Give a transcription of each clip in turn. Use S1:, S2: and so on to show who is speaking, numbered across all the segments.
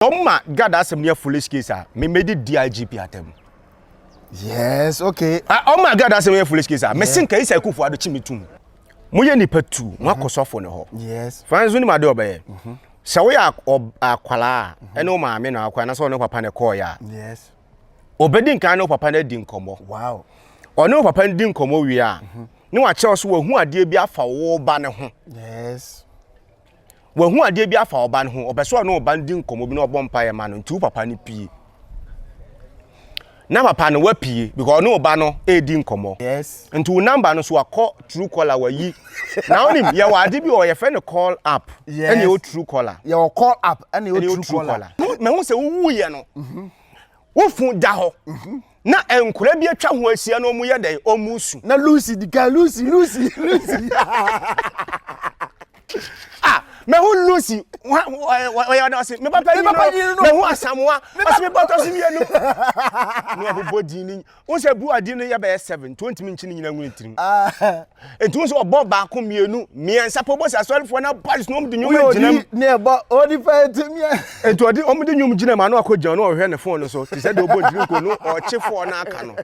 S1: Oma gada some near foolish case me made it DIGP at them.
S2: Yes, okay.
S1: Oma gada some near foolish case me think I say kufu ado chimitum. Moye nipa tu mo akosofo ne ho.
S2: Yes.
S1: Fans woni ma de obaye. Se we akwala ene o ma me na akwa na so ne papa ne call ya.
S2: Yes.
S1: Obedi nkan ne papa ne di nkomo.
S2: Wow.
S1: Ono papa ne di nkomo wi a. Ni wa che so wa hu ade bi afa wo ba ne ho.
S2: Yes.
S1: Wa hu ade bi afa wo ba ne ho. Obeso no ba di nkomo bi na obom pa ye ma no ntu papa ne pie. Na papa no wa pie because no ba no e di nkomo.
S2: Yes.
S1: Ntu number no so akọ true caller wa yi. Na onim ye wa ade bi o ye fe no call up.
S2: Yes.
S1: Ene o true caller.
S2: Ye o call up ene o true caller.
S1: Me hu se wu ye no. Wo fun da ho. Na enkura bi atwa ho asia no mu ye dai o musu.
S2: Na Lucy di ka Lucy.
S1: Me hu Lucy wa ya na se me papa ni no me hu asamoa ase me boto se mienu no abobodi ni won se bu adi no ya be 7 20 minutes ni nyina nguni tirim entu so obo ba ko mienu miensa po bo sa sorry na pass no mde nyum ginam
S2: ne ba odi fa timi
S1: entu odi omde nyum ginam ma no akogyan no ohwe ne phone so ti se de obodi ko no o che phone na aka no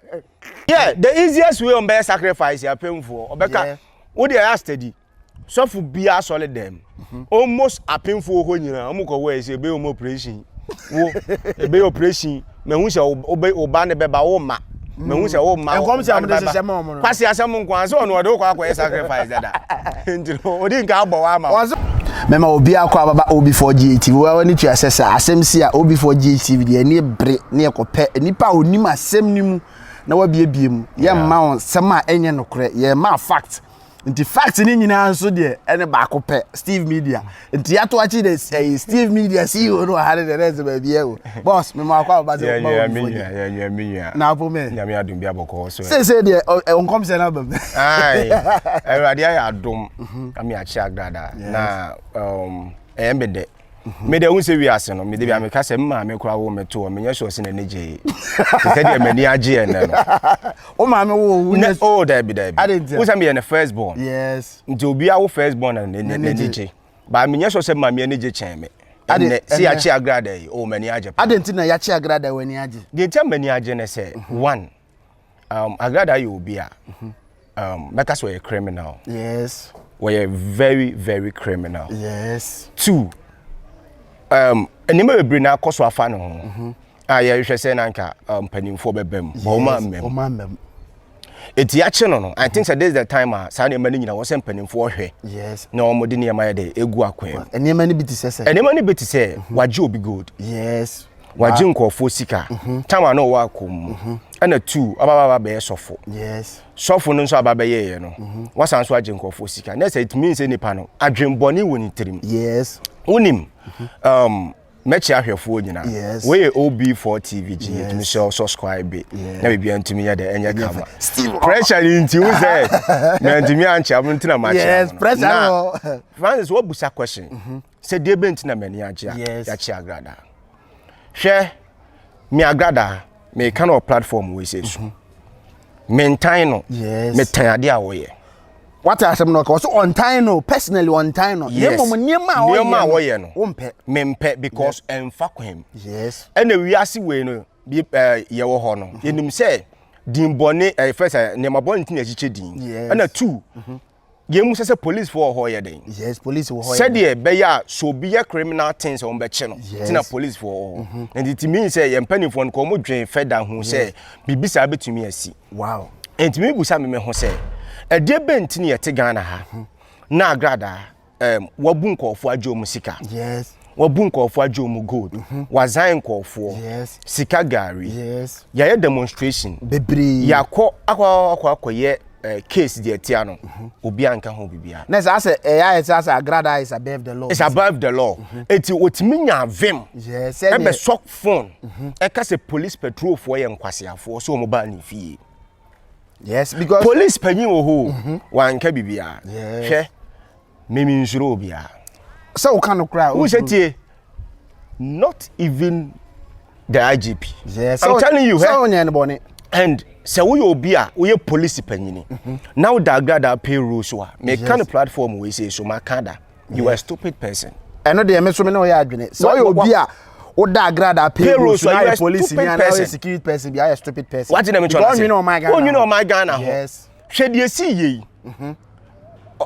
S1: yeah the easiest way on be sacrifice ya pemfo obeka wo dey ya steady so for bia solid them almost a painful ho nyina amuko we say be operation wo e be operation me hu se oba ne beba wo ma me hu se wo ma
S2: enkom se amde se sema mo no
S1: kwase asem nkwan so no de kwa sacrifice dada ndiro odi nka agbo wa ma
S2: mema obi akwa ababa OB4GTV wa wani tu asesa asem si a OB4GTV de ani bre ne ekope nipa onim asem nimu na wa biebiem ye ma on sema enye nokre ye ma fact nti fact ni nyina nso de ene ba akopɛ Steve Media nti ato achi de Steve Media CEO no ha de rest ba bia o boss me ma akwa ba ze ba
S1: ya
S2: na po me
S1: nyame adum bia bɔkɔ so
S2: say de onkom se na ba
S1: ai Awurade ya adum ami achi Agradaa na embede me de unse wi ase no me de bia me ka se mma me kura wo me to me nya so se na neje se de mani age en no
S2: o ma me wo
S1: oh there be who say me na first born
S2: yes
S1: nti obi a wo first born na neje ba me nya so se mma me neje chen me ade si achi Agradaa yi o mani age
S2: ade nti na ya chi Agradaa wani age
S1: de nti mani age ne se one Agradaa yi obi a because we a criminal
S2: yes
S1: we are very very criminal
S2: yes
S1: two enima bebre na akoso afa no ho ye hwese se na nka panimfo bebem bo ma mmem eti ya che no I think that this is the time sa na mani nyina wo se panimfo hwe
S2: yes
S1: na omo de niam ya de egu akwan
S2: enima ni bitise
S1: enima ni bitise waje obi good
S2: yes
S1: waje nkofo sika tama na wo akom ana two ababa be sofo
S2: yes
S1: sofo no nso ababa ye no wasan so aje nkofo sika na say it means any pa no adwenboni woni tirim
S2: yes
S1: unim mechi ahwefo nyina we OB4TV ji etimi show subscribe na bibia ntimi ya de enye kama pressure nti wo say na ntimi ancha mntina match
S2: yes pressure
S1: Francis wo busa question say de be ntina mani age ya chi Agradaa hwe mi Agradaa me kind of platform we say so maintain no me tan ade a wo ye
S2: what are some no cause on time no personally on time no
S1: niema wo ye no me mpe because emfa kwem
S2: yes
S1: and we ase we no bi ye wo ho no yenim say dimbone first niema bon tin achiche din and two yemu say police for ho ye den
S2: yes police wo ho
S1: said ye be ya so be ye criminal things on be che no tina police for and it means say ye mpanifo no ko mo dwen feda ho say bibisa betumi asi
S2: wow
S1: and me busa me ho say e de bentini ye te Ghana ha na Agradaa wabu nkofo ajo mu sika
S2: yes
S1: wabu nkofo ajo mu gold wazan nkofo
S2: yes
S1: sika gari
S2: yes
S1: ya demonstration
S2: bebre
S1: yakọ akọ case de tia no obi anka ho bibia
S2: na say Agradaa is above the law
S1: it's above the law eti otimi nya vim
S2: yes
S1: e be shock phone e ka say police patrol for ye nkwasiafo so mo ba ni fie
S2: yes because
S1: police panyin wo ho wanka bibia hwe memi nsuro obia
S2: so we can cry
S1: who say not even the IGP
S2: yes
S1: I'm telling you
S2: so anybody
S1: and se we obi a we police panyini now the Agradaa payroll so me kind of platform we say so makada you are a stupid person
S2: I know they me so me no ya adwene so we obi a Oda Agradaa payroll so you police ni and now security person be a stupid person.
S1: What did I mention?
S2: You know my Ghana.
S1: You know my Ghana.
S2: Yes.
S1: Hwede esi ye.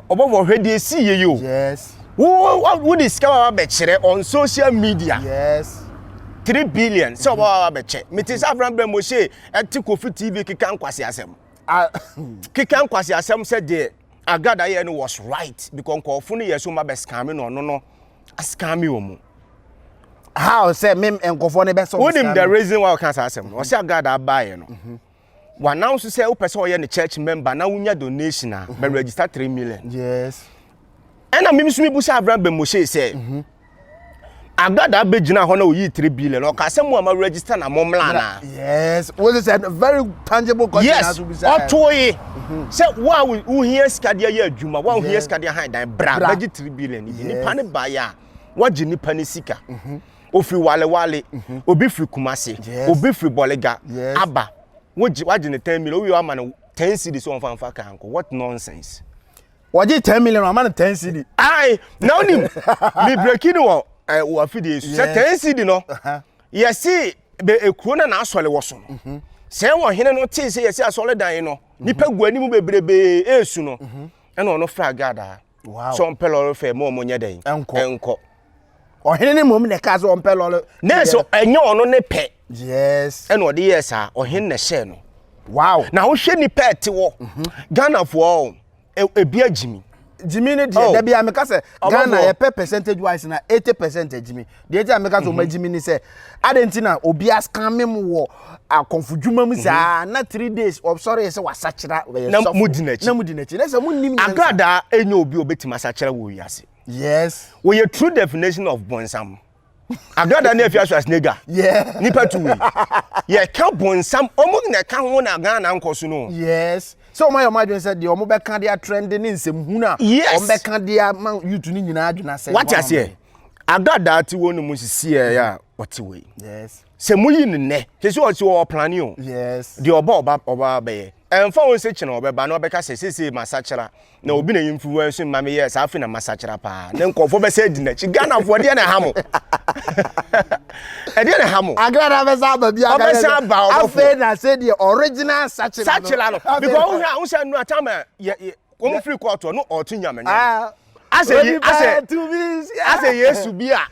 S1: Obo hwede esi ye yo.
S2: Yes.
S1: Who discover be chere on social media.
S2: Yes.
S1: 3 billion. So obo be che. Metis Abraham be Moshe eti Kofi TV kika nkwase asem. Kika nkwase asem said the Agradaa here no was right because nkofo no yeso ma be scam no scam omu.
S2: How say me nkofo ne be so.
S1: What him the reason why can say asem. O say Agradaa buy no. One now say o person o ye church member na wunya donation a be register 3 million.
S2: Yes.
S1: And I mean, we say Abraham be Moshe say. Agradaa be gina ho na o yi 3 billion. O ka say mo ma register na mo mla.
S2: Yes. What is a very tangible question
S1: as we say. Yes. Otoye. Say wa who hear skadia ye adwuma, wa who hear skadia hand dan bra be 3 billion. Ni pa ne ba ya. Wa gi ni pa ne sika. Ofi wale obi firi Kumase, obi firi Bolega, aba. Wa gi ne 10 million. We am na 10 cedis on fanfa kanko. What nonsense.
S2: Waji 10 million am na 10 cedi.
S1: Ai, now ni breaking wo afide su. Say 10 cedi no. Yes see be ekuro na asole wo so no. Say wo hene no ti say yes asole dan no. Nipa gu ani mu bebrebe esu no. E no fra Agradaa.
S2: Wow.
S1: So mpelo fe mo nye den. Enko.
S2: O hene ne mom ne ka so mpelo.
S1: Na so enye ono ne pe.
S2: Yes.
S1: E no de yes a o hene ne she no.
S2: Wow.
S1: Na wo hwe ni pe te wo. Ghana fo ebia Jimmy.
S2: Jimmy ne de da bia me ka say Ghana ye per percentage wise na 80% Jimmy. De je me ka so ma Jimmy ni say adentina obi ascan mem wo akonfudwuma mu za na 3 days of sorry say wasachira
S1: na mudinachi
S2: na say munnim
S1: Agradaa enye obi obetima sachira wo wiase.
S2: Yes.
S1: We your true definition of bonsam. Agradaa na afia so as nega.
S2: Yeah.
S1: Nipa tuwe. Ye ka bonsam omo na ka ho na Ghana nkoso no.
S2: Yes. So my imagine said the omo be kan dia trend ni nsem hu na omo be kan dia man YouTube ni nyina adwuna say.
S1: What you say? Agradaa ti wonu mu sisi ya what we.
S2: Yes.
S1: Se muyi ne kesi o ti o plan o.
S2: Yes.
S1: The oba be. Emfa won se chena obeba na obeka sese masachera na obi na influence ma me yes afi na masachera pa na nkofo be se di na chi Ghana fo de na hamo e de na hamo
S2: Agradaa be sa ba bia ga afi na say the original sachera
S1: no because who say no atama wo free court no o tu nyame nya ase yesu bia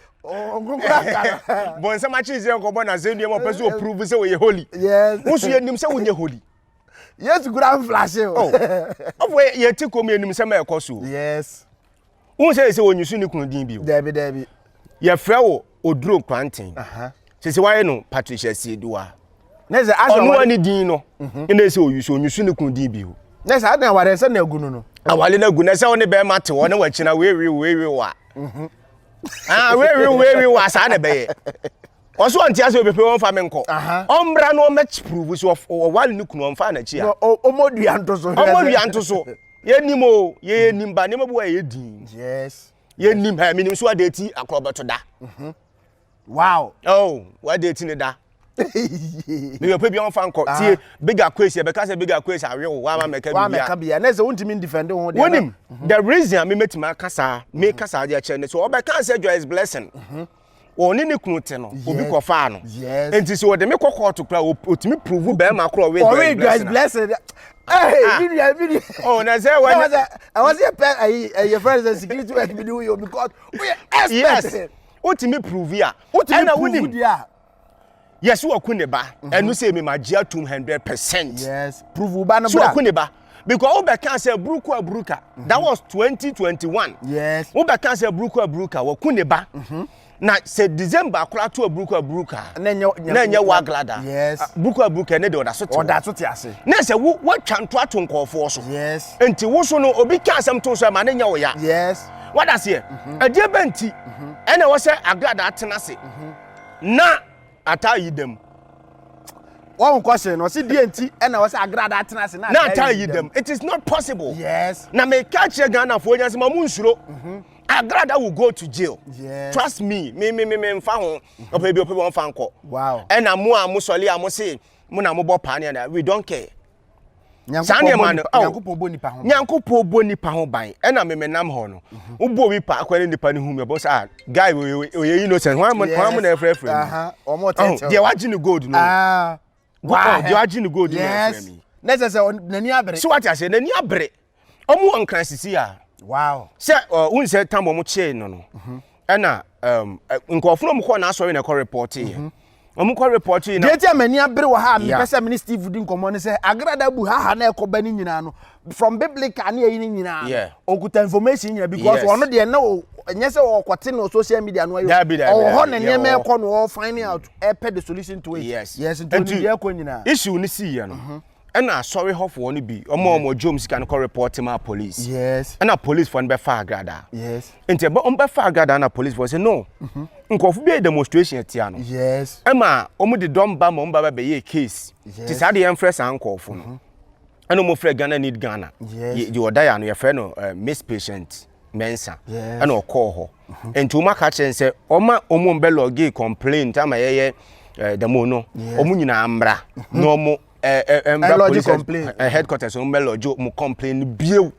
S1: bon se ma chi ze nko bo na ze ndie mo pese o prove se we holy.
S2: Yes.
S1: Wo so ye nim se wo nye holy.
S2: Yes, grand flash.
S1: Oh. Ofwe ye ti komi enim se ma ekoso.
S2: Yes.
S1: Won say wonyusu ni kunu din bi o.
S2: Debi.
S1: Ye frɛ wo oduro kwanten. Se waye no Patricia Siedua.
S2: Na se aso
S1: onu ani din no. Ina se onyusu ni kunu din bi o.
S2: Na se adan ware se na agunu no.
S1: Awale na agunu na se woni be mate wo na wachina wewi wa. Wewi wa sa na be ye. Also anti aso bepe won fa menko. Ombra no match prove so wale ni kunu onfa na chi a.
S2: Omodua
S1: nto so. Ye nimo, ye nimba ne mabu ye din.
S2: Yes.
S1: Ye nim ha minim so adeti akrobeto da.
S2: Wow.
S1: Oh, what date ni da? Me yo pe bi on fa nko tie bigger question be ka say bigger question awe wo wa meka bia.
S2: Wa meka bia. Na say wontimi defend ho de.
S1: Wonim. The reason me metima kasa, me kasa dia che ne so obe kan say joy is blessing. Oni ne kunu te no obi kofa no enti se wode me kokko kra otimi prove be ma kra we
S2: blessed hey video
S1: oh na say when
S2: I was your friends and security work be do you because we expect
S1: yes otimi prove ya
S2: na wonim
S1: yes wo ku ne ba enu say me magia 200%.
S2: Yes prove ba no
S1: bra so ku ne ba because we can say bruka that was 2021.
S2: Yes
S1: we can say bruka wo ku ne ba na se December akura to abruka na nya wa Agradaa.
S2: Yes
S1: abruka ne de oda so
S2: te ase
S1: na se wo twanto ato nkofo so.
S2: Yes
S1: enti wo so no obi ka asem to so ma na nya wo ya.
S2: Yes
S1: what does here ade benti ene wo se Agradaa atena se na atayi dem
S2: one question no se die enti ene wo se Agradaa atena se na
S1: atayi dem. It is not possible.
S2: Yes
S1: na me ka che Ghana fo nya se ma mu nsuro. Agradaa will go to jail.
S2: Yes.
S1: Trust me. Me mfa ho. Opebi won fa nko.
S2: Wow.
S1: And amu soli amu say, mu na mo bo pa na we don't care. Sane man
S2: Nyankopon bo nipa ho.
S1: Nyankopon bo nipa ho ban. E na memenam ho no. Ubo wi pa akware nipa ne hu me bo say guy we innocent. Why am na frefre.
S2: Omo tete.
S1: Dey wagi ni gold no. Wow, dey wagi ni gold no frame me.
S2: Necessary nani abere.
S1: So what I say nani abere. Omo ankran sisi a.
S2: Wow.
S1: Say un say tambo mo che no. E na nkofo no mo ko na asori na ko report here. Omo ko report here na.
S2: Dey mani abere wo ha me pese me Steve di nkomo ne say Agradaa bu ha na ekoba ni nyina no from biblical na yi ni nyina. Okuta information nyina because ono de na enye se wo kwete no social media no ayo. Oh na nye me ko no find out the solution to it.
S1: Yes.
S2: Into the ko nyina.
S1: Issue ni see ya no. And sorry how for one be omo Jones can call report my police.
S2: Yes.
S1: And a police for be far Agradaa.
S2: Yes.
S1: Enti be be far Agradaa na police for say no. Nkofu be demonstration tia no.
S2: Yes.
S1: Ema omo de don ba mo ba be ye case. Ti sa de emfress an nkofu no. And omo frɛ Ghana need Ghana.
S2: Yes.
S1: You oda ya no ye frɛ no miss patient mensa.
S2: Yes.
S1: And o call ho. Enti o ma ka chen say omo be log complaint ama ye the mo no. Omo nyina amra. No omo police headquarters on Melojo mo complain bio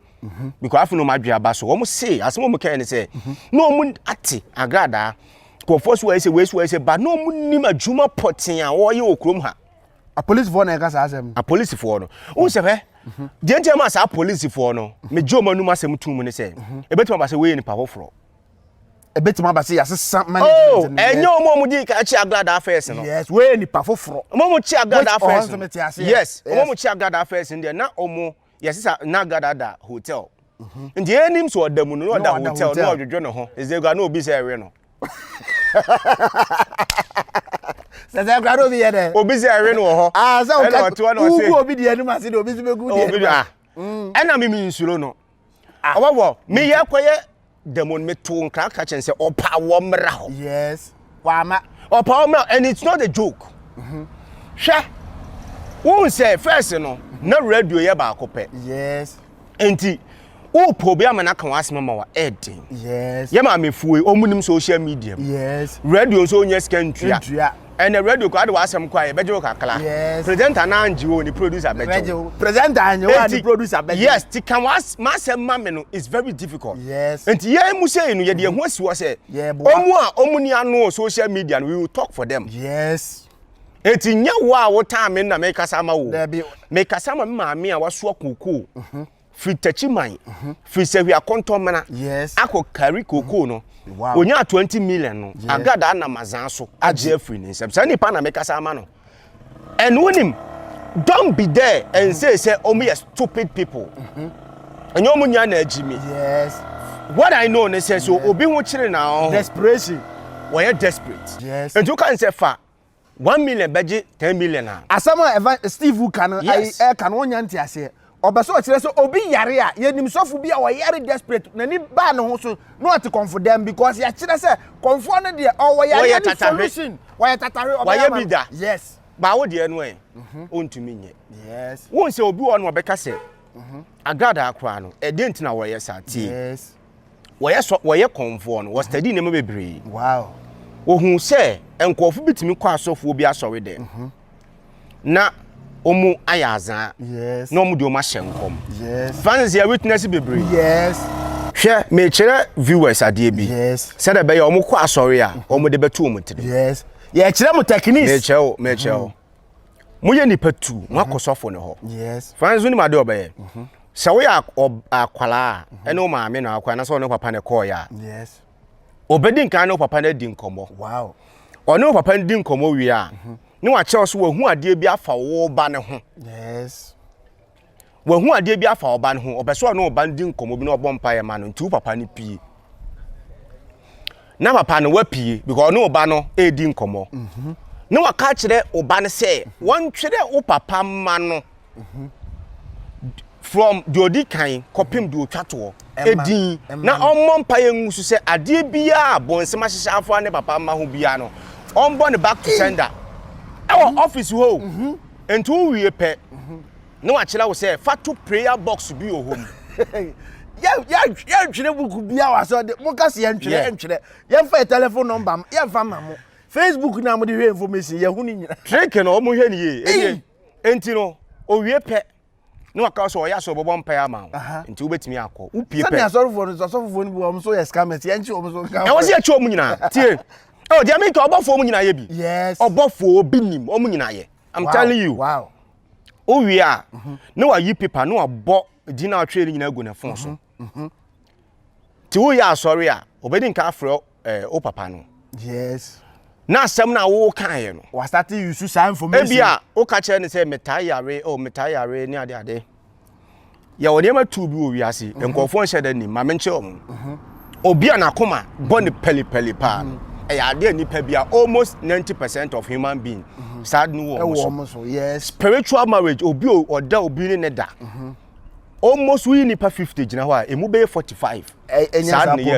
S1: because afu no madwe aba so wo say asem mo kan say no mo ati Agradaa ko force we say but no mo nim adwuma poten a wo ye okrom ha
S2: a police for na ka sa asem
S1: a police for no wo se be de enti ma sa police for no me jo manum asem tum ne say e betima ba say we ni pa foforo
S2: e betima ba say yasesa management
S1: enye omo di ka chi Agradaa first no
S2: yes we ni pa foforo
S1: omo chi Agradaa first yes omo chi Agradaa first there na omo yesisa na Agradaa hotel ndi enim so odamu no oda hotel no odwodwo no ho ezega na obi say ewe no
S2: Sasa Agradaa bi ye de
S1: obi say ewe no ho
S2: say o
S1: ka
S2: ugu obi de enu ma say obi se begu de
S1: ena me insuro no awowo me ye koye demon me to nkra ka chen say opa wo mra ho
S2: yes wama
S1: opa wo and it's not a joke hwe won say first no na radio ye ba akopɛ
S2: yes
S1: enti o pobi amana kan wasema ma wa edin
S2: yes
S1: ye ma mefuwe omunim social media
S2: yes
S1: radio so onye skantua and the radio ko ade wasem kwa ye beje kakala
S2: yes
S1: presenter na anji wo ni producer beje
S2: presenter anji wo ni producer beje
S1: yes ti kan was masem mame no is very difficult
S2: yes
S1: enti ye mu say no ye de ho asi wo say omu a omuni ano social media we will talk for them
S2: yes
S1: enti nya wo a wo time na me kasa ma wo me kasa ma maame a waso kokoo Fitachiman, Fisevia Contomana,
S2: yes,
S1: Ako carry cocoa no.
S2: Wow.
S1: Onya 20 million no. Agradaa na mazanso, a Jeffrey ni. Sani pana make us amano. And when him, don't be there and say me a stupid people. And you munya na Jimmy.
S2: Yes.
S1: What I know ne say so obi ho chire na
S2: desperation.
S1: We are desperate.
S2: Yes.
S1: And you can say fa 1 million budget 10 million na.
S2: Asama Steve who can I can one yanti ase. Obaso kire so obi yare a yenim sofu bi a wo yare desperate na ni ba ne ho so no at confident because ya kire say confo no de o yare solution wo tatare
S1: oba
S2: yes
S1: ba wo de no ontumi nye
S2: yes
S1: won say obi wo no obeka say Agradaa akwa no e de ntina wo ye sati
S2: yes
S1: wo ye confo no wo study ne bebre
S2: wow
S1: wo hu say enkofo bitimi kwa asofo obi asori de na omu ayaza
S2: yes
S1: no mu de o ma hyenkom
S2: yes
S1: fans ya witness bebre
S2: yes
S1: hwe me kire viewers ade bi
S2: yes
S1: said be ya omu kwa asori a omu de betu omu tire
S2: yes ye kire mu techniques
S1: me cheo mu ye nipa tu mu akosofo ne ho
S2: yes
S1: fans ni ma de obaye se wo ya akwala ene o ma me na akwa na so no papa ne call ya
S2: yes
S1: obedi nkan no papa na di nkomo
S2: wow
S1: ono papa di nkomo wi a ni wa che so wahu ade bi afa wo ba ne ho
S2: yes
S1: wahu ade bi afa wo ba ne ho obeso no ba ndi nkomo bi no obọ mpa ye ma no ntu papa ni pie na papa no wa pie because no ba no e di nkomo ni wa ka kire oba ne se won twere wo papa ma no from the odi kan kopim do twato edin na ommo mpa ye ngusu se ade bia bonsema hyehye afo ne papa ma ho bia no ombo ne back to sender our office ho entu wie pe no wa kira wo say fatu prayer box bi o home
S2: ya twere buku bia wa so de mo ka se ya twere ya fa telephone number ya fa mamo Facebook na mo de information ya hu ni nyina
S1: trick no mo hwe ni ye enti no o wie pe no aka so oya so bobo mpaya ma nti wobetimi akọ wo pie pe
S2: sani asọrọfo ni bi o so yes scammers ye nchi o so ka
S1: e wo se echi o mu nyina tie oh dia make obofo mu nyina ye bi
S2: yes
S1: obofo obi nim o mu nyina ye I'm telling you
S2: wow
S1: o wi a no wa yi paper no abo di na atwe ni nyina gu na fon so ti wo ya asori a obedi nka afro o papa no
S2: yes
S1: na asem na wo kan ye no
S2: wa start use some information
S1: e bia o ka che ne say metayare ni ade ya woni ma tu bi o wi ase enkofo nche da ni ma menche o obi anakoma boni peli pa ya ade nipa bia almost 90% of human being sad no wo
S2: so yes
S1: spiritual marriage obi oda obi ne da almost we nipa 50 gina ho a emu be 45 sad ne ya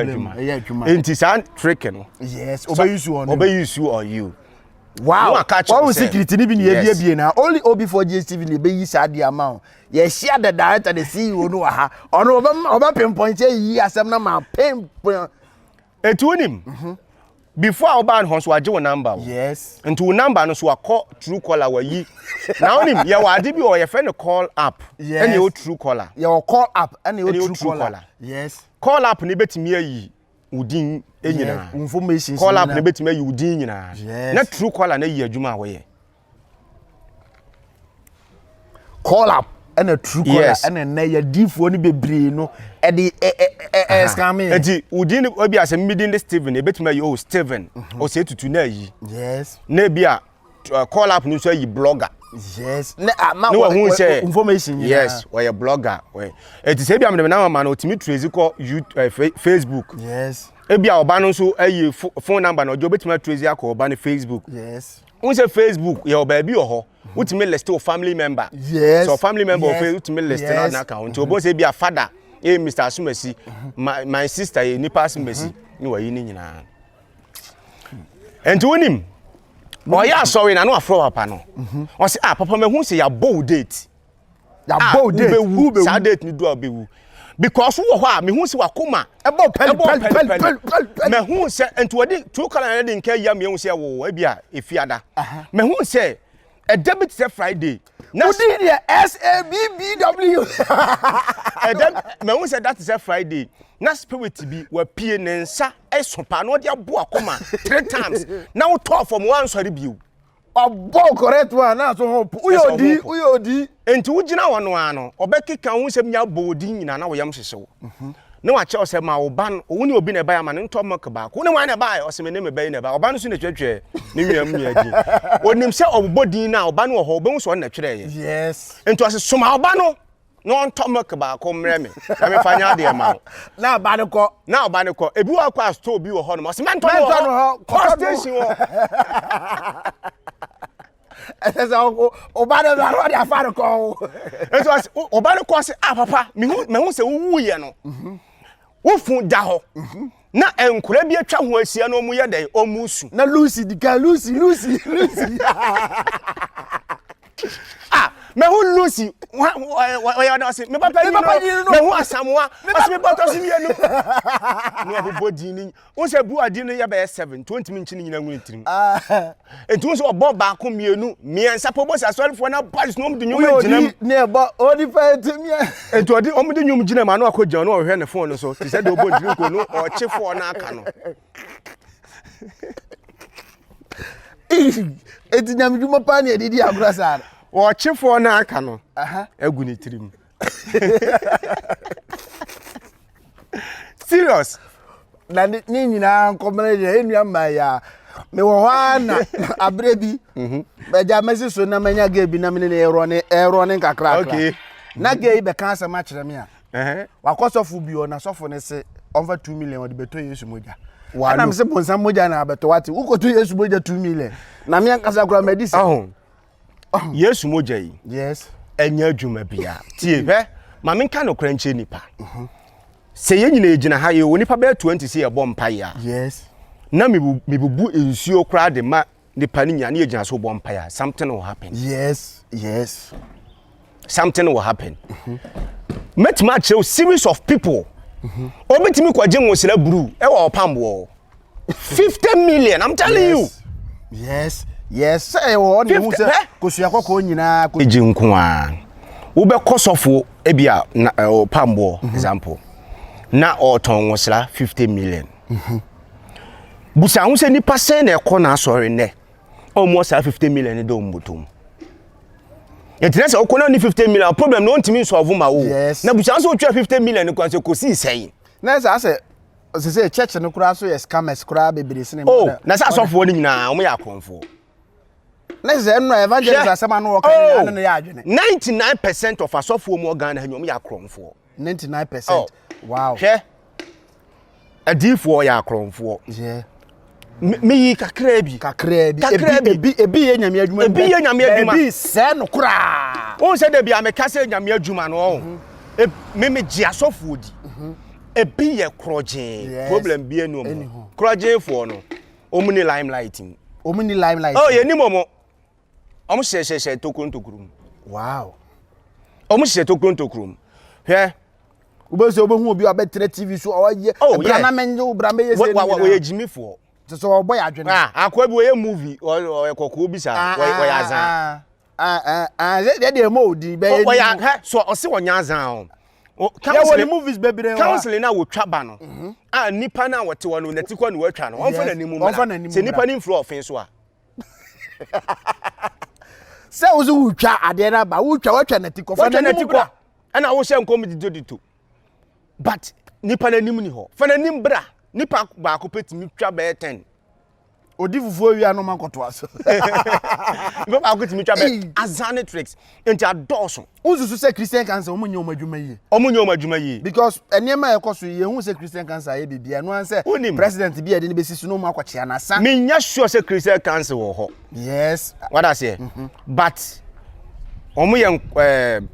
S1: adwuma enti sad trick no
S2: yes obey you on you
S1: wow
S2: what was secret ni bi ne bie na only OB4 GSTV ne be yi sad dia ma ye share the director the CEO no ha ono oba pinpoint yi asem na ma pinpoint
S1: etunim before I ban hon so age wo number
S2: yes
S1: into wo number no so akọ true caller wa yi na onim ye wa ade bi o ye fe no call app and your true caller
S2: ye call app and your true caller yes
S1: call app ni betimi ayi udin enyina
S2: information
S1: call app ni betimi ayi udin nyina na true caller na yi adwuma wo ye
S2: call app and a true caller and na ya difo ni bebre no e di scamming
S1: enti udin obi asem midin de Steven e betimi ayi o Steven o se tutu na yi
S2: yes
S1: na bia call app ni so ayi blogger
S2: yes na information
S1: yes we a blogger we eti se bia me na ma na otimi trace ko Facebook
S2: yes
S1: e bia oba no so ayi phone number na ojo betimi trace akọ oba ne Facebook
S2: yes
S1: won say Facebook ye oba bi oho utimi list o family member
S2: yes
S1: so family member of utimi list na account obo say bia father Mr. Asumesi my sister nipa Asumesi ni wa yi ni nyina enti wonim oh yeah sorry na no afro papa no o say papa me hu say ya bold date who be sad date ni do abewu because wo ho a me hu say wakoma me hu say enti wodi two color na nka ya me hu say wo bia efiada me hu say a debit say Friday
S2: na udi SABBW
S1: me hu say that is a Friday na spirit bi wa pie ne nsa esopa no de abo akoma 3 times na wo talk from one sorry biu
S2: obo correct one na so hope uyodi
S1: enti wo gina wono ano obekeka hu sem nya bodi nyina na wo yam hyesewo na wa che o se ma wo ban wo ni obi na ba ya ma ne nto mak ba ko ne wan na ba o se me ne me ba na ba oba no so na twetwe ne wiam nya di onim se obodin na oba no ho obo so na twere ye
S2: yes
S1: enti o se soma oba no no nto mak ba ko mre me na me fanya de ma
S2: na oba ne ko
S1: ebi wa kwa store bi wo ho no o se mento no station wo
S2: esa oba ne ba ro de afare ko
S1: enti oba ne ko se papa me hu se wo ye no wo fun da ho na enkura bi atwa ho asia no mu ye dai o musu
S2: na Lucy dika Lucy
S1: me hu Lucy wa ya na se me papa ni no me hu asamoa o se me boto se mienu no abobodi ni wo se bu adi no ya be 7 20 minchi ni nyina ngun tirim entu so obo ba ko mienu miensa po bo se asorifo na paris no mdu nyum ginam
S2: ne ebo odi fa timia
S1: entu odi omdu nyum ginam anu akogya no ohwe ne phone no so ti se de obo drink no o chefo na aka no
S2: eti nyam dwuma pa ne edidi agura sa
S1: o chefo na aka no agu ni tirim serious
S2: na ni nyina nkomere de enua ma ya me wo ha na abrebi beja mesi so na manya ga bi na me ne ero ne kakra
S1: okay
S2: na ga be kan sa ma kire me a wakosofo bi o na sofo ne se over 2 million o de beto Yesu moja na me se bonsa moja na beto wati ukoto Yesu moja 2 million na me ankasa kura medicine
S1: Yesu moja yi
S2: yes
S1: enya adwuma bia tie hwe ma me nka no kra nche nipa se ye nyina ejina ha ye woni pa be 20 se ye bom mpa ya
S2: yes
S1: na mebubu ensuo kra de ma nipa ni nya na ejina so bom mpa ya something will happen
S2: yes
S1: something will happen met match a series of people obetimi kwaje nwosira buru e wa opambo 50 million I'm telling you
S2: yes say wo ni hu se kosua kokko nyina ko
S1: eji nko a wo be kosofo e bia pambo example na oton wosla 50 million busa hu se nipa sen na ekọ na asori ne almost 50 million do mbotom Interest okona ni 50 million problem no ntimi solve ma wo na busa so twa 50 million kwa so kosi sei
S2: na say church no kura so yes scammers kura bebere sine
S1: oh na sa asofo ni nyina omo ya konfo
S2: na say no evangelist asema no wokan na ya adwene
S1: 99% of asofo mu organ na nyom ya kronfo
S2: 99% wow
S1: adifo ya kronfo
S2: yeah
S1: me kakra bi
S2: ebi ye nyame adwuma ebi se no kura
S1: won se da bia me kase nyame adwuma no me gi asofo di ebi ye kroje problem bi enu mo kroje fo no omuni limelight oh ye ni momo omo she tokron
S2: wow
S1: omo she tokron he
S2: ubezo obo hu obi abetre tv so oye brana menje ubrambe ye se
S1: wa ye jimifo
S2: so obo ya adwene
S1: akwa bi we movie o kokko bi sa we ya zan
S2: they mo di be
S1: o ya so o se wonya azan
S2: council movies bebere
S1: council na wo twaba no nipa na wote wono natikwa no watwa no onfa na nimu se nipa ni mfro ofin so a
S2: se uzu wutwa ade na ba wutwa watwa natikwa fa na natikwa
S1: ana wo hye nkom didodito but nipa na nimu ni ho fa na nim bra nipa ba ko petimi twa be 10
S2: odi fufu wi anu makoto aso
S1: nipa ba ko petimi twa be azane tricks enti adoso
S2: uzuzu se Christian cancer omunye omadwuma yi
S1: because
S2: enema ekoso ye hu se Christian cancer ye bibia no anse president bi ade ne besisi no makoche na sa
S1: me nya sure se Christian cancer wo ho
S2: yes
S1: what I say but omuye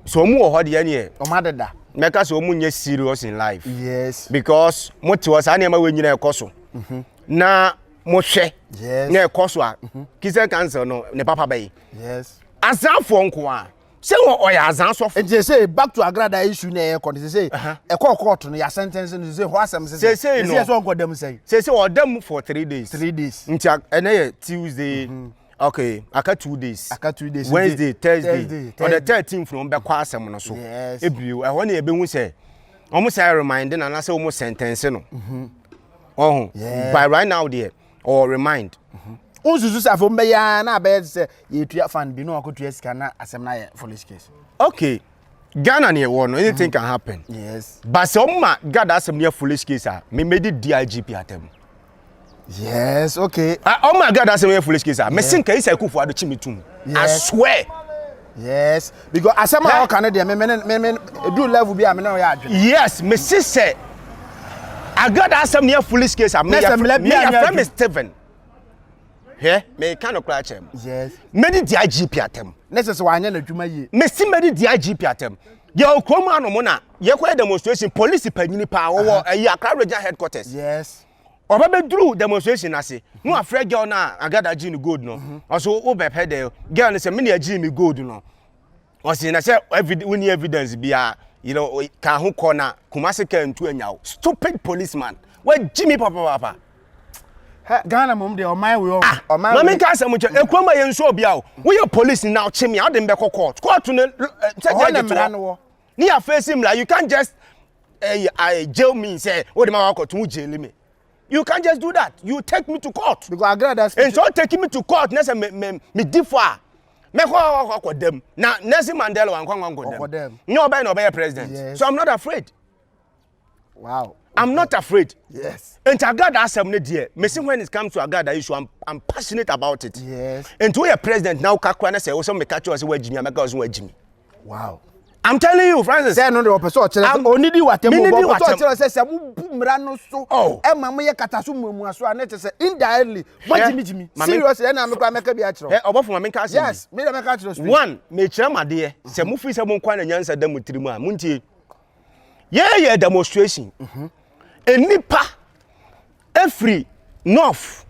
S1: so omu wo ho de ye ne
S2: omadeda
S1: meka so omunye serious in life
S2: yes
S1: because moti was anema we nyina ekoso na mo hwe na ekoso a Christian cancer no ne papa bay
S2: yes
S1: azafo nko a se wo ya azan sofo
S2: and say back to Agradaa issue na e kon say e court no ya sentence no say ho asem say
S1: say
S2: so nko dem say
S1: o dem for 3 days nti ena ye Tuesday okay aka 2 days Wednesday Thursday on the 13th from be kwa asem no so ebio e ho na e be hu say omo say remind na say omo sentence no by right now there or remind
S2: Uzuzu sa fo mbe ya na be say ye tua fan bi no akotua sika na asem na ye police case
S1: okay Ghana ne wo no anything can happen
S2: yes
S1: but so ma God asem ne police case a me medi DIGP atem
S2: yes okay
S1: oh my God asem ne police case a me sin kai sai kufu ado chimitum I swear
S2: yes because asem a kan de me do level bi a me na ya adwene
S1: yes me say Agradaa asem ne police case a me ya from Stephen he me kind of crash him
S2: yes
S1: medi DIGP atem
S2: necessary wanya na dwuma yi
S1: me si medi DIGP atem ye okrom anomo na ye kwa demonstration police panyini pa wo ayi Agradaa headquarters
S2: yes
S1: obabe duru demonstration ase no afre girl na Agradaa ji ni gold no also wo be pede girl no say me na ji mi gold no o say na say evidence bia you know ka ho corner Kumasi kan tu anyawo stupid policeman wa Jimmy papa
S2: Ghana mom de oman we
S1: oman no me ka say mo che ekroma ye nso obia o we police now chimi how dem be court no ni face him like you can't just jail me say what dem wa court mu jail me you can't just do that you take me to court
S2: because Agradaa
S1: and so taking me to court na say me differ me ko dem na Nelson Mandela wan kwa dem no obey president so I'm not afraid
S2: wow
S1: I'm not afraid.
S2: Yes.
S1: And Agradaa asem ne die. Me see when it comes to Agradaa issue, I'm passionate about it.
S2: Yes.
S1: And to your president now kakwa na say o so me catch us we Jimmy Amaka so Jimmy.
S2: Wow.
S1: I'm telling you, Francis.
S2: Say no the person chere onidi watem bo person chere say mu mra no so e ma mo ye kataso mu aso a na say indirectly what Jimmy seriously na me kwa meka bi a kire.
S1: Eh obofo ma me ka say.
S2: Yes, me meka kire.
S1: One, me kire made say mu fi say mu kwa na nyansa da mu tirimu a muntie. Yeah demonstration. Enipa every north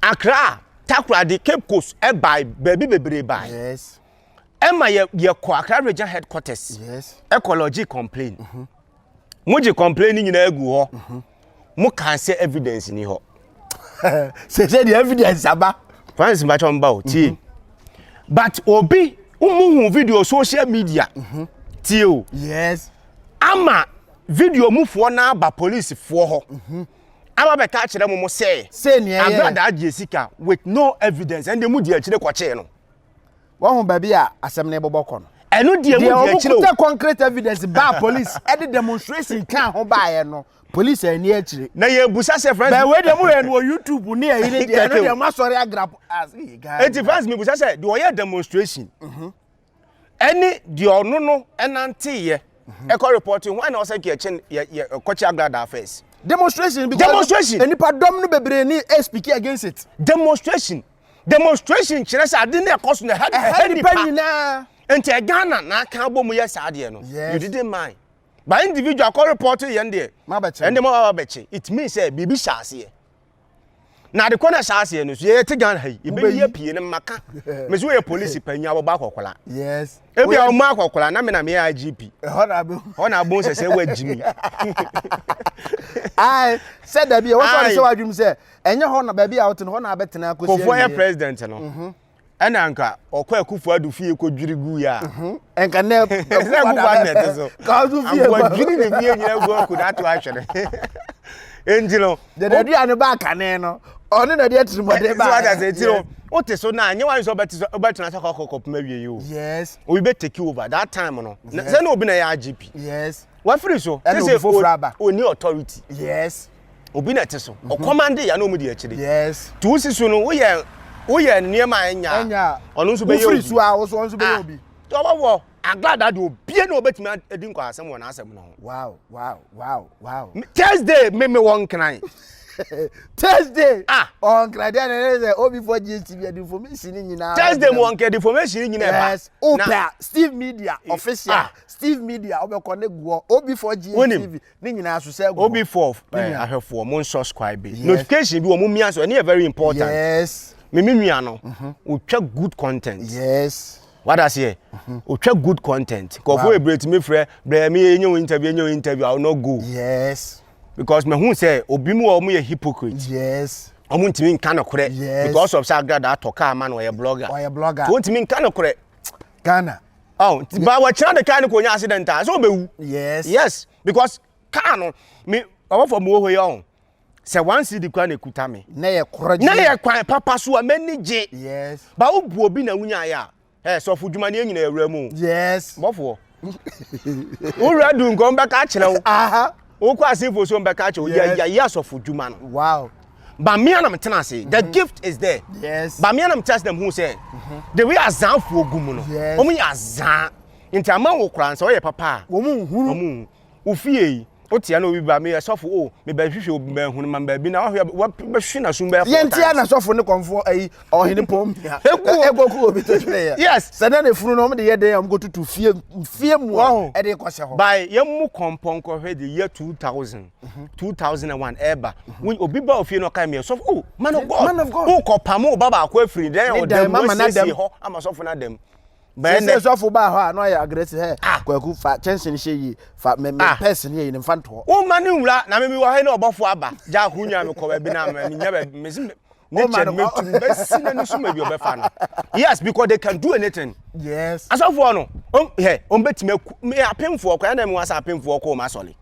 S1: Accra Takra the Cape Coast by baby bebre by
S2: yes
S1: Emma ye ko Accra region headquarters
S2: yes
S1: ecology complain muji complaining in egu ho mu kan say evidence ni ho
S2: say the evidence aba
S1: Francis Mbachomba ti but obi umuhu video social media Tio.
S2: Yes.
S1: Ama video mufo na ba police fo ho. Ama be ka kire mo say
S2: near
S1: Agradaa Jessica with no evidence and the mu di akire kwache no.
S2: Wa hu baby a asem na eboboko no.
S1: Eno di mu di akire o.
S2: Concrete evidence ba police e demonstration kan ho ba ye no. Police ani akire.
S1: Na ye busa se friends.
S2: Ba we dem we no YouTube ni e ni dey no dey ma sorry agrap as guy.
S1: It friends me busa se the oye demonstration. Any the ono no enante ye. Echo reporting when I say kitchen ye Kochi Agradaa first.
S2: Demonstration because
S1: demonstration.
S2: Enipa dom no bebre ni speak against it.
S1: Demonstration kyerɛ sɛ ade na ɛkɔ so na
S2: nipa nyina.
S1: Enti Ghana na aka bɔ mu yɛ saa de no. You didn't mind. By individual call report yɛn de.
S2: Ma bɛche.
S1: And ma bɛche. It means say bibi hyase. Na de kɔ na hyase no so yɛ te Ghana ha. Ibe yɛ pie ne maka. Me so yɛ police panya wo ba kokola.
S2: Yes.
S1: Ebi a mo akokola na me na me IGP. Hona bo se wa jimi.
S2: I said that be what say wadwum say enye ho na ba bi a wote no ho na abetena akosi.
S1: Kofo yɛ president no. Ɛna anka ɔkɔ akufo adu fie ko dwiri gu ya.
S2: Enka na
S1: akufo so.
S2: Ka adu fie
S1: ko dwiri ne fie nyina gu ko datu ahwere. Enjilo.
S2: De dadu anu ba kane no. Oni na de atimode ba.
S1: So what say tiro. O te so na anye wan so obetena so kokoko pema wie yo.
S2: Yes.
S1: We be take over that time no. Say no obi na ya IGP.
S2: Yes.
S1: What free so?
S2: Say
S1: oni authority.
S2: Yes.
S1: Obi na te so. O command ya na omu de akire.
S2: Yes.
S1: Tu si so no wo ye niema enya. Ono nso be ye.
S2: Free so a wo so nso be ye obi.
S1: To wo Agradaa do bie na obetimi edi nkwa asem wo na asem no.
S2: Wow.
S1: Thursday me won kan.
S2: Thursday on Agradaa na say obi for GTV the information nyina.
S1: Thursday mo onke the information nyina ba.
S2: Yes. Opa Steve Media official. Steve Media obekone guo obi for GTV ni nyina so say guo.
S1: Obi for ahwefo mo subscribe. Notification bi wo mo mia so e very important.
S2: Yes.
S1: Me nua no utwa good content.
S2: Yes.
S1: What I say? Utwa good content. Ko for ebrate me frɛ bra me interview I will not go.
S2: Yes.
S1: Because me who say obi mu o mu ye hypocrite.
S2: Yes.
S1: Omu ntimi nka no kore because of Agradaa toka man or a blogger. So ntimi nka no kore
S2: Ghana.
S1: Oh, ba wa kira de kan ko nya accident so bewu. Yes, because car no me owo for mo ho ye on. Say one city kwa na kuta me.
S2: Na ye koroje.
S1: Na ye kwan papa so a mani je.
S2: Yes.
S1: Ba wo bu obi na wunya ya. So fu dwuma ne nyina awura mu.
S2: Yes.
S1: Bofo. Wo radu nko mba ka kire wo.
S2: Aha.
S1: Wo kwa sefo so mba ka kire ya so fu dwuma no.
S2: Wow.
S1: But me and I'm telling say the gift is there.
S2: Yes.
S1: But me and I'm telling them who say the way azan fu ogumu no. Omu ya azan. Nti ama wo kran so ye papa.
S2: Omu hunu.
S1: Omu. Ofie otia no bi ba me sofo o me ba hwehwe obi ba hunu man ba bi na wo be hwe na sum ba
S2: ye ntia na sofo ne konfo ayi ohene pom ya egu obi to hwe ya
S1: yes
S2: sada na funu no mo de ye dey am go tutu fie mu e de ko se ho
S1: by ye mu kompon ko hwe de year 2001 eba when obi ba ofie no kan me sofo oh man of God o ko pamo baba akwa afiri den o dem mo se ho ama sofo na dem
S2: ba ne sofo ba ho a no ya aggressive he kwaku fa tension she yi fa me person ye ne mfanto
S1: o mani wura na me mi wa he na obofo aba ja hunya me ko ba bi na me nya ba me sim nature me to be sina ni suma bi obefa no yes because they can do anything
S2: yes
S1: asofo no he betime me apemfo kwa na me wasa apemfo ko ma sole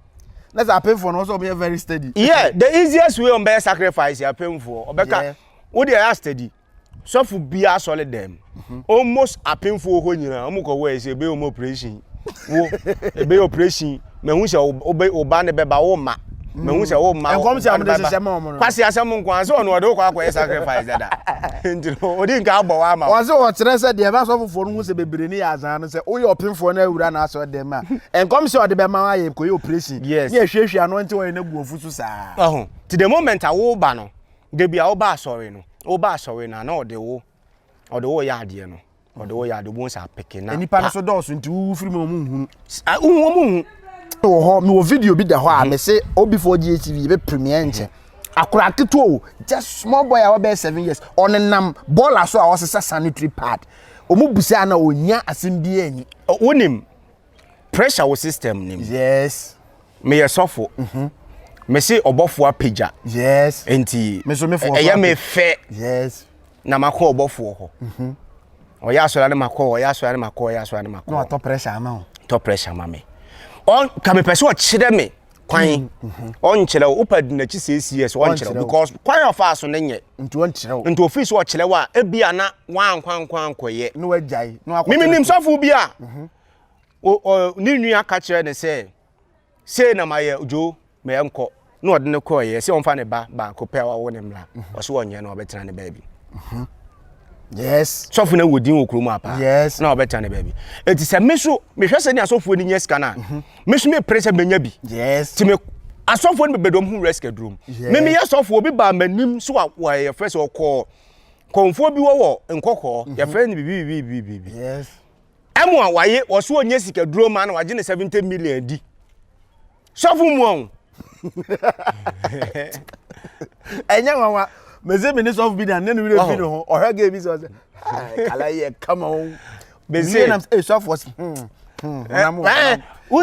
S2: let's apemfo no so be very steady
S1: yeah the easiest way on be sacrifice apemfo obeka wo dey are steady so for bia solid them almost apemfo ho nyina amukọ we say be operation wo be operation me hu say oba ne beba wo ma me hu say wo ma
S2: en kom say am de se mo no
S1: kwase asem nkwan so no de kwa sacrifice dada ndiro odi nka agbo wa ma
S2: wo say wo kire say de ba so fofo no hu say bebere ni azan no say wo ye opemfo na awura na so dem a en kom say o de be ma aye ko ye operation ni ehwehwe ano nti wo ye na guofu so saa
S1: to the moment a wo ba no de bia wo ba sorry no wo ba sorry na o de wo ya ade no o de wo ya de bo sa peke na
S2: enipa no so dɔɔso nti wo firi mo mu
S1: hu
S2: wo ho me wo video bi da ho a me say obi for GTV be premiere nche akura keto just small boy a be 7 years on nam ball aso a wo sesa sanitary pad omu busa na onya asem bi anyi
S1: wonim pressure wo system nim
S2: yes
S1: me yesofo me say obofo Apagya
S2: yes
S1: enti
S2: me so me for
S1: eya me fe
S2: yes
S1: na makọ obofo ho oya so na makọ oya so na makọ oya so na makọ
S2: no to pressure ama
S1: top pressure mame on kame person o chire me kwan on chire o pad na chi CCS on chire because kwan of us no nye
S2: nti on chire
S1: nti office o chire wa e bia na wan kwan koye
S2: no wajai no akọ
S1: mimi nim sofo bia o ni nua ka chire ne say na maye jo me enko na ode ne koye say on fa ne ba ko pe wa wo ne mla o so onye na obetena ne ba bi
S2: yes
S1: sofo na wodin okuru apa
S2: yes
S1: na obetena ne ba bi enti se meso me hwese ne asofo ni nya sika na meso me pressure benya bi
S2: yes
S1: ti me asofo ni bedom hu risk room me ye asofo obi ba manim so wa ye first okọ konfo bi wo nkokọ ye friend bi
S2: yes
S1: emu a waye wo so onye sika duro ma na waje ne 70 million di sofo mu on
S2: enya nwa meze me ni sofo bi na ne we fi no ho ohwa ga bi so kala ye come on
S1: beze
S2: na sofo na mo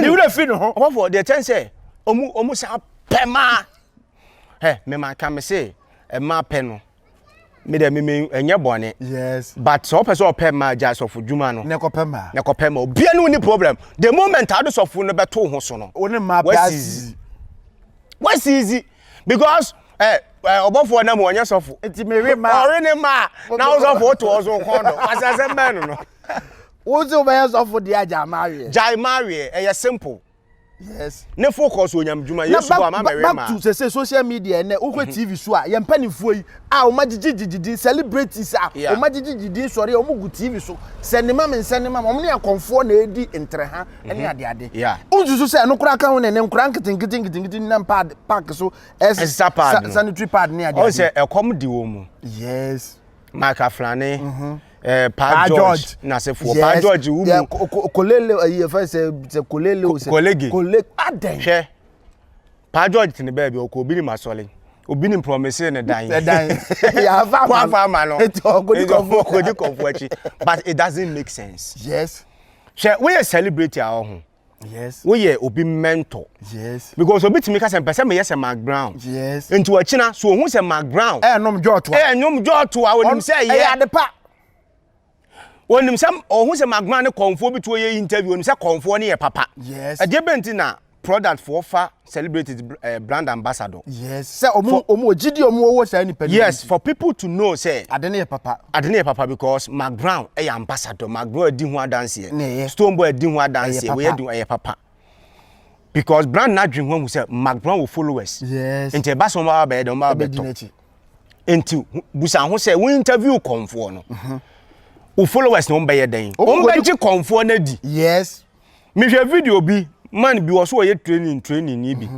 S2: ni we fi no ho
S1: for the chance omu sa pema me ma ka me say e ma pe no me de me enye bone
S2: yes
S1: but so person pema ja sofo djuma no
S2: ne ko pema
S1: obi anu ni problem the moment ado sofo no beto ho so no
S2: oni ma pass
S1: what's easy because obofo na mo onye sofo
S2: enti me we ma
S1: ore ni ma na sofo to ozo kondo asase men no
S2: wozo be sofo dia ja marry
S1: e simple
S2: yes
S1: ne focus onyam djuma yesu ba ma me
S2: back to say social media na ukwe TV so a ye mpanifo yi a o magigigidi celebrities a o magigigidi sori o mugu TV so senema o ne akonfo na edi entre ha ene ade unzuzu say no kura kan ho ne nkura nkitinkitinkitin na park so sanitary pad ne ade
S1: o say ekom di wo mu
S2: yes
S1: Maka Flane Pa George na sefo Pa George wu mu
S2: kolele ye fa se kolele o se kolege aden
S1: hwe Pa George tini baby o ko obi ni masole obi ni promise ne dan
S2: ya fa
S1: ma no kodi konfo achi but it doesn't make sense
S2: yes
S1: hwe we celebrate our ho
S2: yes
S1: we obi mentor
S2: yes
S1: because obi timi ka se pese me yes Mark Brown
S2: yes
S1: nti wa china so ohun se Mark Brown
S2: nom joto
S1: a wonim se ye
S2: ade pa
S1: wonim se ohun se Mark Brown ne konfo bi to ye interview wonim se konfo ne ye papa
S2: yes
S1: e de benti na product for offer celebrated brand ambassador
S2: yes say omo gidi omo wo say ni pedi
S1: yes for people to know say
S2: ade ne papa
S1: because Mark Brown e ambassador Mark Brown di hu dance here Stone Boy di hu dance here we do e papa because brand na dream when say Mark Brown will followers
S2: yes
S1: enti ba so ma ba do ma beto enti busa ho say we interview konfo no o followers no be ye den o be ji konfo na di
S2: yes
S1: me hwe video bi man bi wo so ye training ni bi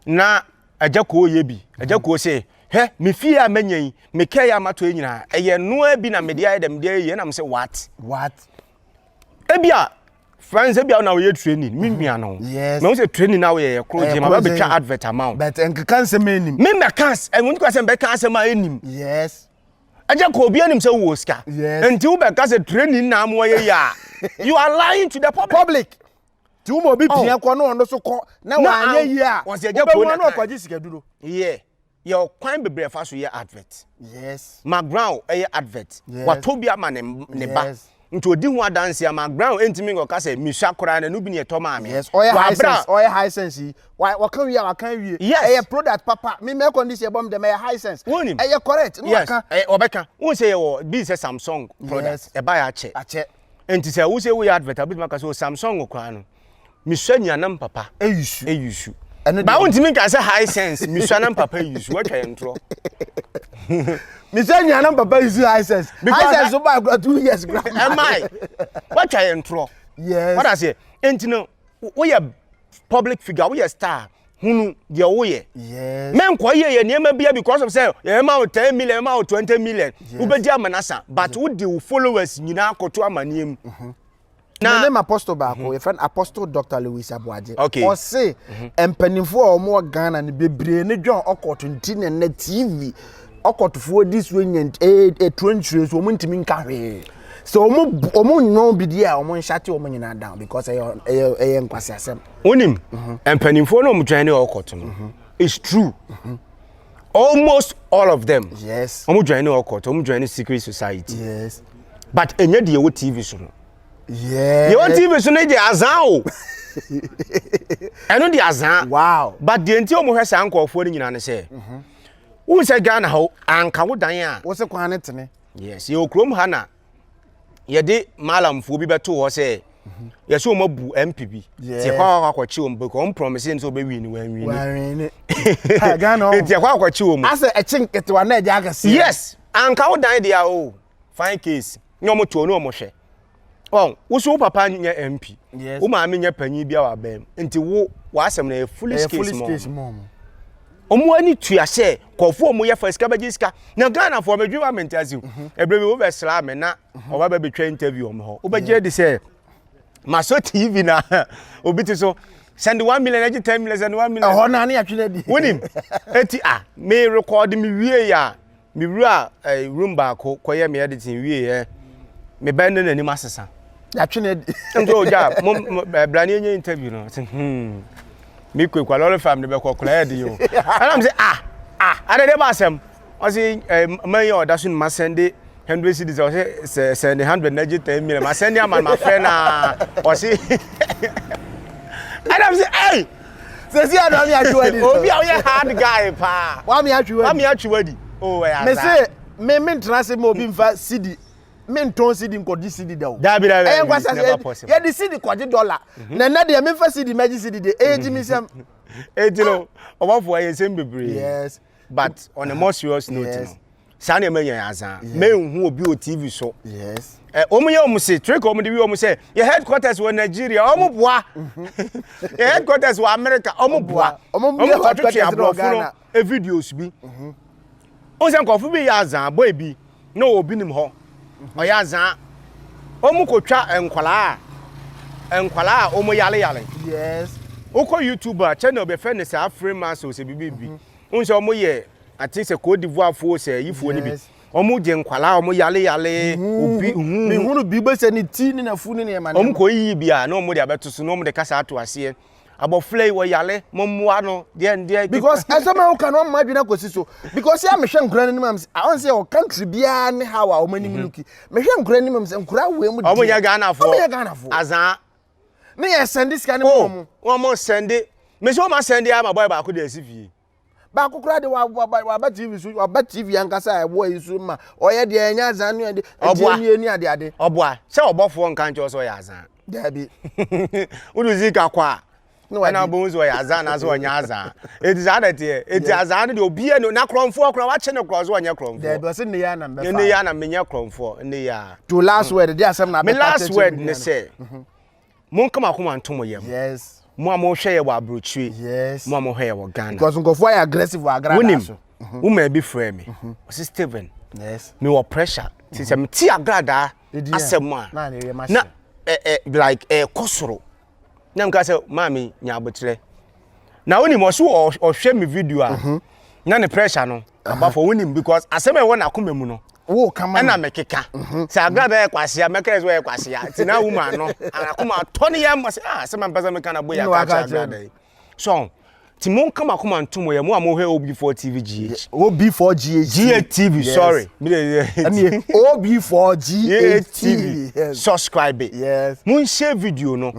S1: na ajako ye bi ajako say he me fie a manyan me kai amato nyina eye no abi na me dia dem dia ye na me say what ebia friends ebia na we training me nua no
S2: yes
S1: me say training na we ye kro je ma ba betwa advert amount
S2: but en kan se menim
S1: me cans en won ko say be kan se ma enim
S2: yes
S1: ajako obi anim say wo ska enti wo be ka say training na mo ye ya you are lying to the public ti umo bi pia ko no no so ko na wa anya yi a
S2: won se ajako na kwaji sika duro
S1: your kwan bebre fa so ye advert
S2: yes
S1: Mark Brown ye advert watobia ma ne ba nti odi hu adanse Mark Brown entimi ngo ka se misha kora na no bi ne to ma me
S2: yes oye high sense wa kan wi e product papa me condition bom dem e high sense e correct no ka
S1: obeka won say ye bi say Samsung product e ba ya ache enti say wo say we advert abi maka so Samsung kora no misha nyanam papa eyusu ba won timi ka say high sense misha nam papa eyusu wa twa ntro
S2: misha nyanam papa eyusu high sense so ba 2 years grandma
S1: am I wa twa ntro
S2: yes
S1: what I say enti no we public figure we star hunu de wo ye
S2: yes
S1: men ko ye niam bia because of say ye ma 10 million ma 20 million u be di amanasa but wo di followers nyina akoto amaniem
S2: na name apostle ba ko friend apostle Dr. Louis Abuaje
S1: o
S2: say empanifo o mo Ghana ne bebre ne dwan okoto ntine na TV okotofo this way nyent e trentry so mo ntimi nka hwe so omo no bidia omo nhyate omo nyina down because e nkwase asem
S1: onim empanifo no mo dwan ne okoto no it's true almost all of them
S2: yes
S1: omo dwan ne okoto omo dwan ne secret society
S2: yes
S1: but enye de wo TV so no
S2: Yeah.
S1: You want TV so na dey azan o. Eno dey azan.
S2: Wow.
S1: But the enti omo hwe san nkofo ni nyina ne se. Wo se Ghana ho anka wo dan a.
S2: Wo se kwan ne tene.
S1: Yes, ye okrom ha na. Ye de malamfo bi beto ho se. Ye so omo bu MPB. Ti kwa akwachi omo be ko promise nso be wi ni wan wi ni.
S2: Wan ni. Ha Ghana.
S1: Ti kwa akwachi omo.
S2: Ase echinkete wa na eja agase.
S1: Yes, anka wo dan dia o. Fine case. Nyomo to no omo hwe. Oh, wo so papa nya MP. Wo ma me nya panyi bia wa bam. Nti wo asem na foolish case mo. Omo ani tua se kofo omo ye first kabajiska. Na Ghana for me dwuma mentasi. Ebrebe wo be sra me na oba be betwa interview omo ho. Wo be je de se Maso TV na obi ti so send 1 million agi 10 million send 1 million.
S2: Ho na na atwene di.
S1: Wonim. Eti me record me wie ya. Me wura room back koye me editing wie ye. Me ban na nani masesa.
S2: Atwene di.
S1: Nto oja brani enye interview no. Me kwekwa lolo family be kokora ye de yo. And I'm say ade de ba sem. O say man yo da so ma send 100 cedis o say send 100 na agi 10 million. Ma send am my friend na o say and I'm say hey
S2: say see ado me atwadi.
S1: Obi a we hard guy pa.
S2: Wa me atwadi.
S1: Wa me atwadi. Oh ya.
S2: Me say me ntrase me obi mfa cedi. Me nton cedi nkodi cedi da o.
S1: Da bi
S2: never possible. Ya di cedi kwaje dollar. Na de me mfa cedi meji cedi de age me sem.
S1: You know, obafo aye sem bebre.
S2: Yes.
S1: But on a more serious note, yes. Sa na me yan azan. Me hu obi o TV so.
S2: Yes.
S1: Omo ye omo say trick omo de wi omo say your headquarters were Nigeria, omo boa. Your headquarters were America, omo boa.
S2: Omo headquarters were Ghana.
S1: E videos bi. O se nkofu bi ya azan boy bi. No obi nim ho. O ya azan. Omo kotwa enkwala omo yale.
S2: Yes.
S1: Oko YouTuber channel be friend say Afri Maso se bibi. Unse omo ye ati se Cote d'Ivoire fo se yifo ni bi. Omo je nkwala omo yale obi
S2: me hunu bi be se ni ti ni na fu ni ma.
S1: Omo ko yi bia na omo de abeto so na omo de kasa ato ase. Aboflay wo yale momoa no de
S2: because asema wo kan o ma dwena kosi so because ya me hwe nkura ni mam I want say o country bia ne how a o mani luki me hwe nkura ni mam se nkura we mu
S1: omo ya Ghana fo azan
S2: me ye send this kind of
S1: mo send me so ma send ya my boy ba ko de asifie
S2: ba kokura de wa ba TV so wa ba TV ankasa e wo yisu ma o ye de enya azan no de ni ade
S1: oboa se obofo nka nche so ya azan
S2: dabi
S1: uduzika kwa na bonzo ya azan na so onya azan it is that it azan de obi no na kromfo okra wa che ne krozo onya kromfo
S2: dabi se ne ya na mbe fa
S1: ne ya na menya kromfo ne ya
S2: to last word de asem na
S1: me last word ne say mon kama kuma ntomo yam
S2: yes
S1: mo hwe ye wa abrochue
S2: yes
S1: mo hwe ye wa Ghana
S2: because ngofo ya aggressive wa Agradaa so
S1: woman be frame me o Steven
S2: yes
S1: me wo pressure ti se me ti Agradaa asem a na like kosoro na nka se mami nya abotre na woni mo so o hwe me video a na ne pressure no abafo woni because asem e wona akoma mu no
S2: wo kama
S1: na mekeka se Agradaa kwasia meka so e kwasia ti na woman no akoma toni yam se man pesa meka na boya ka Agradaa so ti mon kama akoma ntomo ye mo hwe OB4 TV GH
S2: OB4 GH
S1: TV sorry
S2: OB4 GH
S1: TV subscribe
S2: yes
S1: mon share video no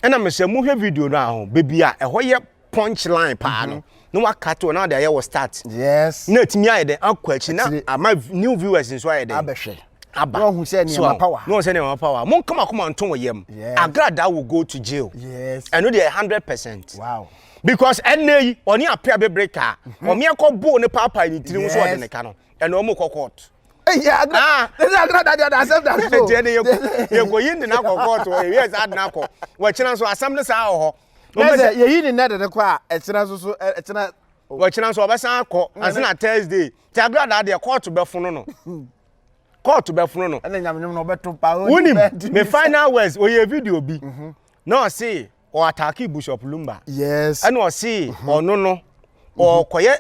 S1: na me se mo hwe video no aho bebi a eho ye punchline pa no no wakato na dey was start
S2: yes
S1: na timi aye dey akwachi na ama new viewers nso aye dey
S2: abehwe
S1: no
S2: hu se ni ma power
S1: no se ni ma power mon kama kuma nton yem Agradaa will go to jail
S2: yes
S1: and no dey 100%
S2: wow
S1: because enyi oni apia be breaker o me akọbo ne papa ni tiri so ode ne ka no and o mo court
S2: yeah Agradaa dey accept that so
S1: ye go yin na court o yes ad na ko wa china so assembly sa ho
S2: ye yin na de kwa e china so e china
S1: wa china so obesan akọ as na Thursday ti Agradaa dey court be funu no court be funu no
S2: na nyamnyam no beto pa
S1: me final words o ye video bi no see o attack Bishop Lumba
S2: yes
S1: and o see ono no o koye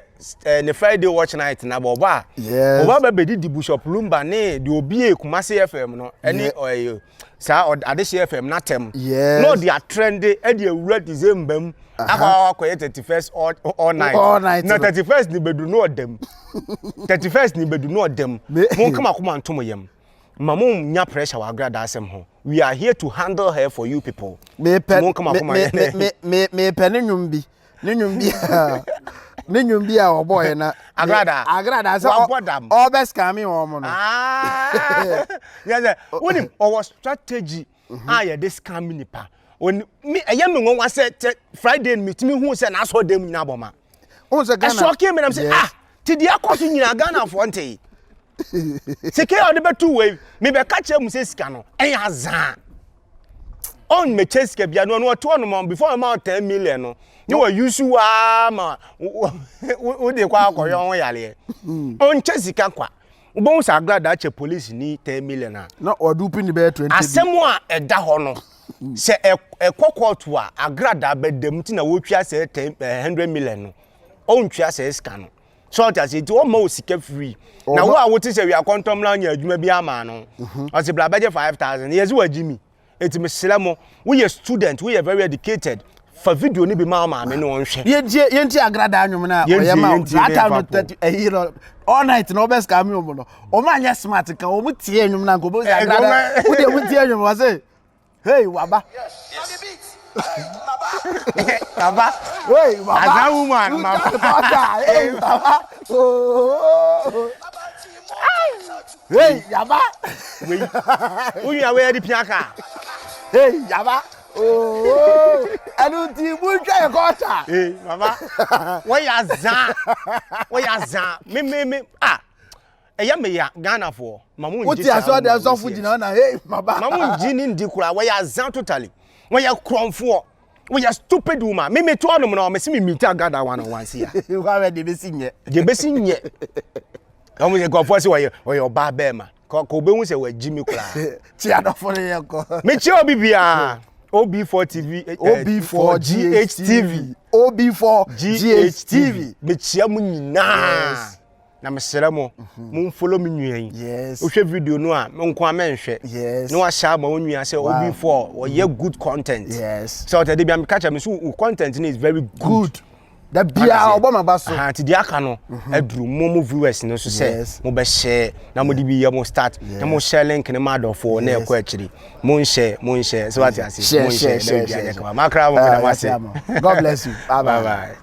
S1: ne Friday watch night na boba
S2: yes
S1: oba be di Bishop Lumba ne de obi e Kumasi FM no ene oyo sa Adeshe FM na tem no they are trendy e de awura December akwa koye 31st all night na 31st ni bedu no dem 31st ni bedu no dem mon kama kuma ntomo yem mamon nya pressure wa Agradaa asem ho we are here to handle her for you people.
S2: Me pen nyumbi. Ne nyumbi a oboy na Agradaa so all best coming home no.
S1: Yes, when our strategy ah this coming nipa. When me ayam me wan say Friday meet me who say na so dem nyina boma.
S2: On say Ghana.
S1: So came and say ti dia koso nyina Ghana for ntey. Sike o de betu we me be ka che mu say sika no enya zan. On me chase ke bia no to no before amount 10 million no. You were use ma wo de kwa akoyo won yale. On chase sika kwa. Ubon sa Agradaa che police ni 10 million na.
S2: Na odupi ni be 20.
S1: Asemu a eda ho no. Se ekwokoto a Agradaa bedam ti na wo twa se 100 million no. On twa se sika no. So that say to mo sika free. Na wo a wo ti se we akontom la nya adwuma bi ama no. O se bla budget 5,000. Yes we Jimmy. Eti me selamo we a student, we are very educated. For video ni be ma me no hwe.
S2: Yenti Agradaa anwum na oyema that time all night no best come me no. O ma anya smart ka o mutie anwum na ko bo Agradaa. Wo de mutie anwum wa say hey waba.
S1: Baba.
S2: Hey waba.
S1: As a woman mama.
S2: Hey baba. Oh. Hey yaba.
S1: We are where the piaka.
S2: Hey yaba. Oh, I don't think we try quarter.
S1: Hey, mama. Why azan? Why azan? Me eya me ya Ghana for. Mamu nji.
S2: What you saw there so food na hey, mama.
S1: Mamu nji ni ndi kura why azan totally. Why ya kromfo. Why ya stupid woman. Me to no na me se me meet Agradaa one on one here.
S2: You have the besi nye.
S1: Je besi nye. Omo je go se why oba be ma. Ko be hu se wa Jimmy kura.
S2: Ti adofo ye ko.
S1: Me chi obi bia. OB4 TV,
S2: OB4 GHTV, OB4 GHTV.
S1: Bechia mu nyina. Na mesere mo, mu follow me nwan.
S2: Yes.
S1: O hwe video no a, me nko amenhwe.
S2: Yes.
S1: No wa sha ma onua say OB4, or ye good content.
S2: Yes.
S1: So that dey bia me catch me so content is very good.
S2: That bia obama baso.
S1: Ah, ti dia aka no, eduru mo viewers no so say mo be share na mo di bi ye mo start. Na mo share link ne ma do for na e ko akiri. Mo share so what you say.
S2: Share.
S1: Makra mo na wase.
S2: God bless you. Bye bye.